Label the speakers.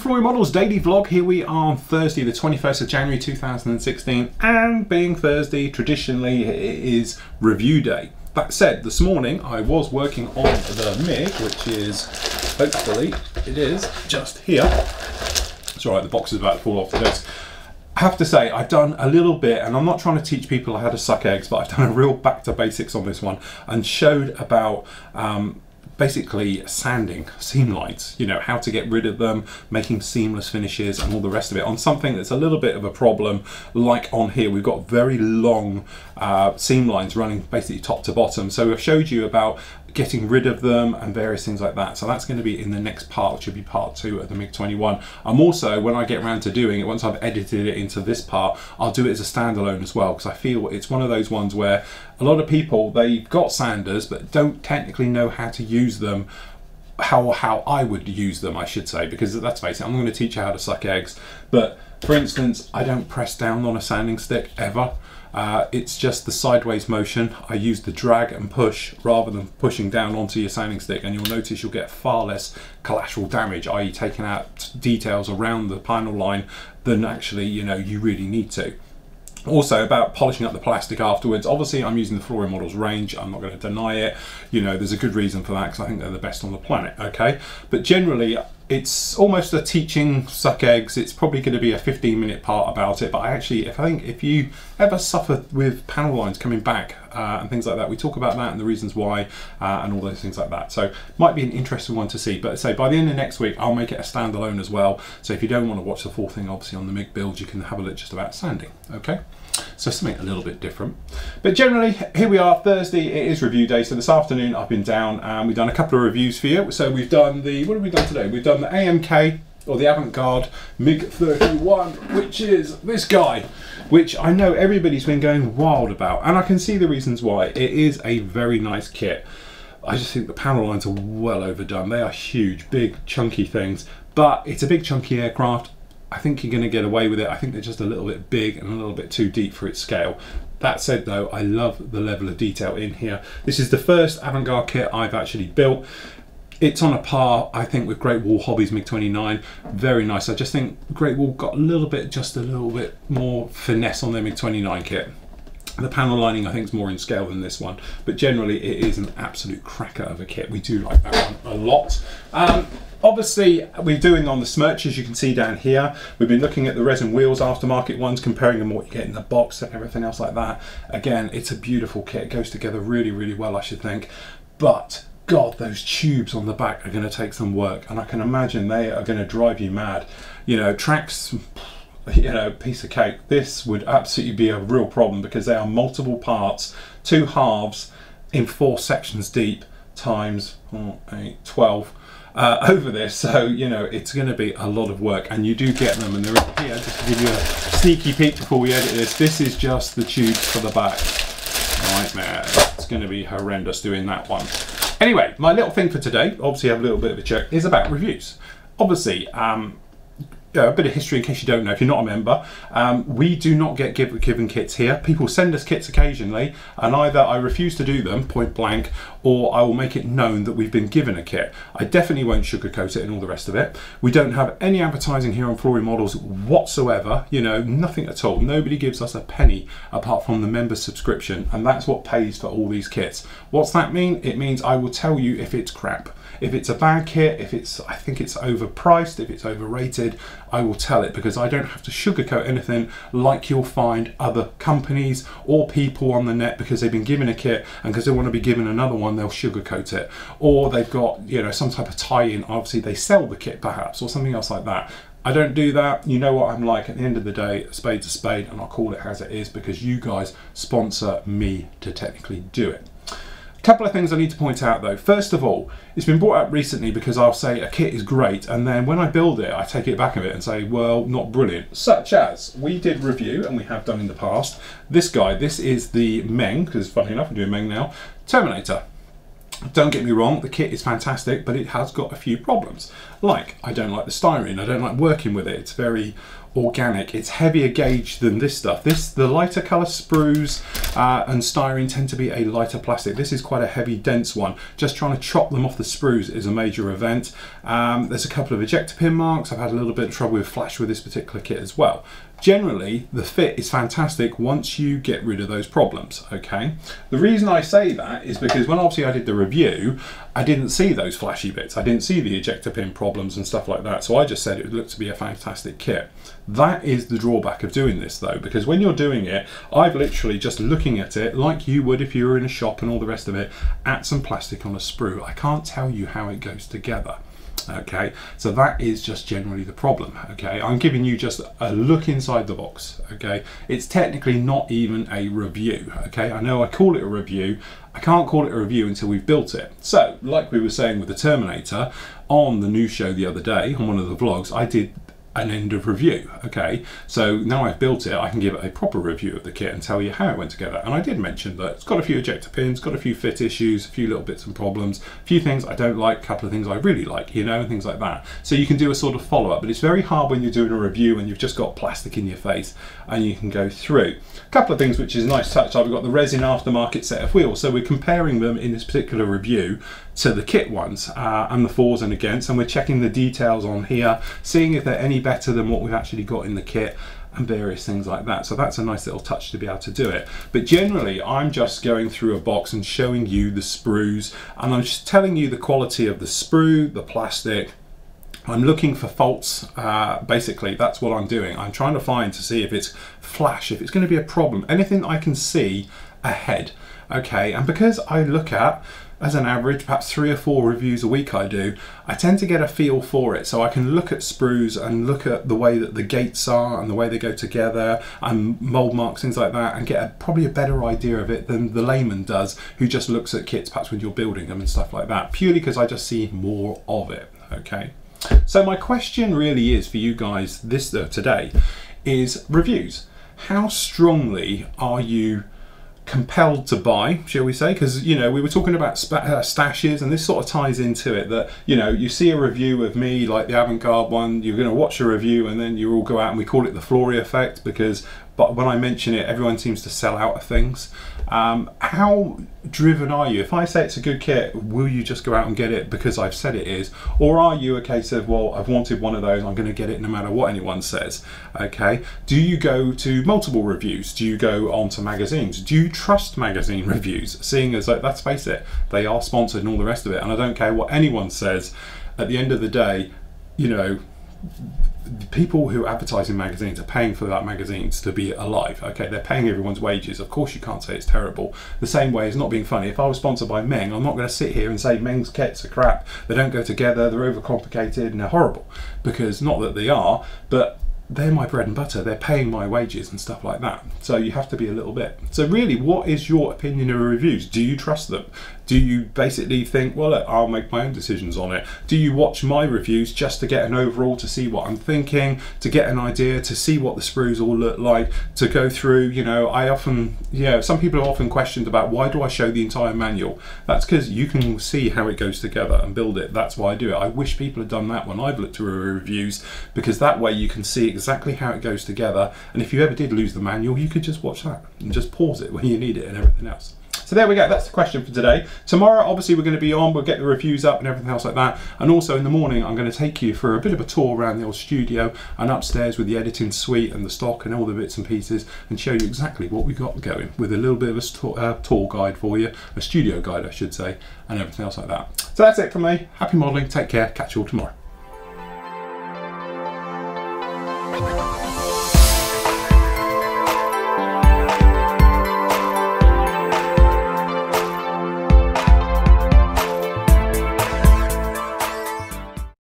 Speaker 1: Flory Models daily vlog. Here we are on Thursday the 21st of January 2016, and being Thursday, traditionally it is review day. That said, this morning I was working on the MiG, which is, hopefully it is just here. It's alright, the box is about to fall off the desk. I have to say, I've done a little bit, and I'm not trying to teach people how to suck eggs, but I've done a real back to basics on this one and showed about basically sanding seam lines, you know, how to get rid of them, making seamless finishes and all the rest of it on something that's a little bit of a problem. Like on here, we've got very long seam lines running basically top to bottom. So I've showed you about getting rid of them and various things like that. So that's going to be in the next part, which will be part 2 of the MiG-21. I'm also, when I get around to doing it, once I've edited it into this part, I'll do it as a standalone as well, because I feel it's one of those ones where a lot of people, they've got sanders but don't technically know how to use them, how I would use them, I should say, because let's face it, I'm going to teach you how to suck eggs. But for instance, I don't press down on a sanding stick ever. It's just the sideways motion. I use the drag and push rather than pushing down onto your sanding stick, and you'll notice you'll get far less collateral damage, i.e. taking out details around the panel line than actually, you know, you really need to. Also, about polishing up the plastic afterwards, obviously I'm using the Flory Models range, I'm not going to deny it, you know, there's a good reason for that because I think they're the best on the planet, okay? But generally it's almost a teaching suck eggs. It's probably going to be a 15-minute part about it, but I think if you ever suffer with panel lines coming back and things like that, we talk about that and the reasons why and all those things like that. So might be an interesting one to see, but say by the end of next week I'll make it a standalone as well. So if you don't want to watch the full thing, obviously on the MiG build, you can have a look just about sanding, okay? So something a little bit different. But generally, here we are, Thursday, it is review day. So this afternoon I've been down and we've done a couple of reviews for you. So we've done the, what have we done today? We've done the AMK, or the avant-garde MiG-31, which is this guy, which I know everybody's been going wild about, and I can see the reasons why. It is a very nice kit. I just think the panel lines are well overdone. They are huge, big, chunky things, but it's a big, chunky aircraft. I think you're going to get away with it. I think they're just a little bit big and a little bit too deep for its scale. That said though, I love the level of detail in here. This is the first avant-garde kit I've actually built. It's on a par, I think, with Great Wall Hobbies MiG-29. Very nice. I just think Great Wall got just a little bit more finesse on their MiG-29 kit. The panel lining I think is more in scale than this one, but generally it is an absolute cracker of a kit. We do like that one a lot. Obviously, we're doing on the Smirch, as you can see down here. We've been looking at the resin wheels, aftermarket ones, comparing them what you get in the box and everything else like that. Again, it's a beautiful kit. It goes together really, really well, I should think. But God, those tubes on the back are going to take some work, and I can imagine they are going to drive you mad. You know, tracks, you know, piece of cake. This would absolutely be a real problem because they are multiple parts, 2 halves in 4 sections deep, times 12 over this. So, you know, it's going to be a lot of work, and you do get them, and they're in here. Just to give you a sneaky peek before we edit this, this is just the tubes for the back. Nightmare. It's going to be horrendous doing that one. Anyway, my little thing for today, obviously I have a little bit of a check, is about reviews. Obviously, a bit of history in case you don't know, if you're not a member, we do not get given kits here. People send us kits occasionally, and either I refuse to do them, point blank, or I will make it known that we've been given a kit. I definitely won't sugarcoat it and all the rest of it. We don't have any advertising here on Flory Models whatsoever, you know, nothing at all. Nobody gives us a penny apart from the member subscription, and that's what pays for all these kits. What's that mean? It means I will tell you if it's crap. If it's a bad kit, if I think it's overpriced, if it's overrated, I will tell it, because I don't have to sugarcoat anything like you'll find other companies or people on the net, because they've been given a kit and because they want to be given another one, they'll sugarcoat it. Or they've got, you know, some type of tie-in, obviously they sell the kit perhaps, or something else like that. I don't do that. You know what I'm like. At the end of the day, a spade's a spade, and I'll call it as it is because you guys sponsor me to technically do it. A couple of things I need to point out though. First of all, it's been brought up recently because I'll say a kit is great, and then when I build it, I take it back a bit and say, well, not brilliant. Such as, we did review, and we have done in the past, this guy. This is the Meng, because funny enough, I'm doing Meng now, Terminator. Don't get me wrong, the kit is fantastic, but it has got a few problems. Like, I don't like the styrene, I don't like working with it. It's very organic, it's heavier gauge than this stuff. The lighter colour sprues and styrene tend to be a lighter plastic. This is quite a heavy, dense one. Just trying to chop them off the sprues is a major event. There's a couple of ejector pin marks. I've had a little bit of trouble with flash with this particular kit as well. Generally, the fit is fantastic once you get rid of those problems, okay? The reason I say that is because when obviously I did the review, I didn't see those flashy bits. I didn't see the ejector pin problems and stuff like that. So I just said it looked to be a fantastic kit. That is the drawback of doing this though, because when you're doing it, I've literally just looking at it like you would if you were in a shop and all the rest of it, at some plastic on a sprue. I can't tell you how it goes together. Okay, so that is just generally the problem. Okay, I'm giving you just a look inside the box. Okay, it's technically not even a review. Okay, I know I call it a review. I can't call it a review until we've built it. So like we were saying with the Terminator on the news show the other day, on one of the vlogs, I did an end of review. Okay, so now I've built it, I can give it a proper review of the kit and tell you how it went together. And I did mention that it's got a few ejector pins, got a few fit issues, a few little bits and problems, a few things I don't like, a couple of things I really like, you know, and things like that. So you can do a sort of follow-up, but it's very hard when you're doing a review and you've just got plastic in your face and you can go through. A couple of things which is a nice touch, we've got the resin aftermarket set of wheels, so we're comparing them in this particular review to the kit ones and the fors and against, and we're checking the details on here, seeing if they're any better than what we've actually got in the kit and various things like that. So that's a nice little touch to be able to do it. But generally I'm just going through a box and showing you the sprues, and I'm just telling you the quality of the sprue, the plastic. I'm looking for faults, basically that's what I'm doing. I'm trying to find to see if it's flash, if it's going to be a problem, anything I can see ahead. Okay, and because I look at, as an average, perhaps 3 or 4 reviews a week I tend to get a feel for it. So I can look at sprues and look at the way that the gates are and the way they go together and mold marks, things like that, and get probably a better idea of it than the layman does, who just looks at kits perhaps when you're building them and stuff like that, purely because I just see more of it, okay? So my question really is for you guys today is reviews. How strongly are you compelled to buy, shall we say? Because, you know, we were talking about stashes, and this sort of ties into it, that, you know, you see a review of me, like the avant-garde one, you're going to watch a review and then you all go out, and we call it the Flory effect, because when I mention it, everyone seems to sell out of things. How driven are you? If I say it's a good kit, will you just go out and get it because I've said it is? Or are you a case of, well, I've wanted one of those, I'm going to get it no matter what anyone says? Okay. Do you go to multiple reviews? Do you go onto magazines? Do you trust magazine reviews? Seeing as, like, let's face it, they are sponsored and all the rest of it, and I don't care what anyone says. At the end of the day, you know, people who advertise in magazines are paying for that magazines to be alive. Okay, they're paying everyone's wages. Of course you can't say it's terrible. The same way as not being funny. If I was sponsored by Meng, I'm not going to sit here and say Meng's kits are crap, they don't go together, they're overcomplicated and they're horrible, because not that they are, but they're my bread and butter, they're paying my wages and stuff like that. So you have to be a little bit. So really, what is your opinion of reviews? Do you trust them? Do you basically think, well, look, I'll make my own decisions on it? Do you watch my reviews just to get an overall, to see what I'm thinking, to get an idea, to see what the sprues all look like, to go through, you know, I often, you know, some people are often questioned about, why do I show the entire manual? That's because you can see how it goes together and build it. That's why I do it. I wish people had done that when I've looked at reviews, because that way you can see exactly how it goes together. And if you ever did lose the manual, you could just watch that and just pause it when you need it and everything else. So there we go, that's the question for today. Tomorrow, obviously, we're going to be on, we'll get the reviews up and everything else like that. And also in the morning, I'm going to take you for a bit of a tour around the old studio and upstairs with the editing suite and the stock and all the bits and pieces, and show you exactly what we've got going, with a little bit of a tour guide for you, a studio guide, I should say, and everything else like that. So that's it from me. Happy modelling, take care, catch you all tomorrow.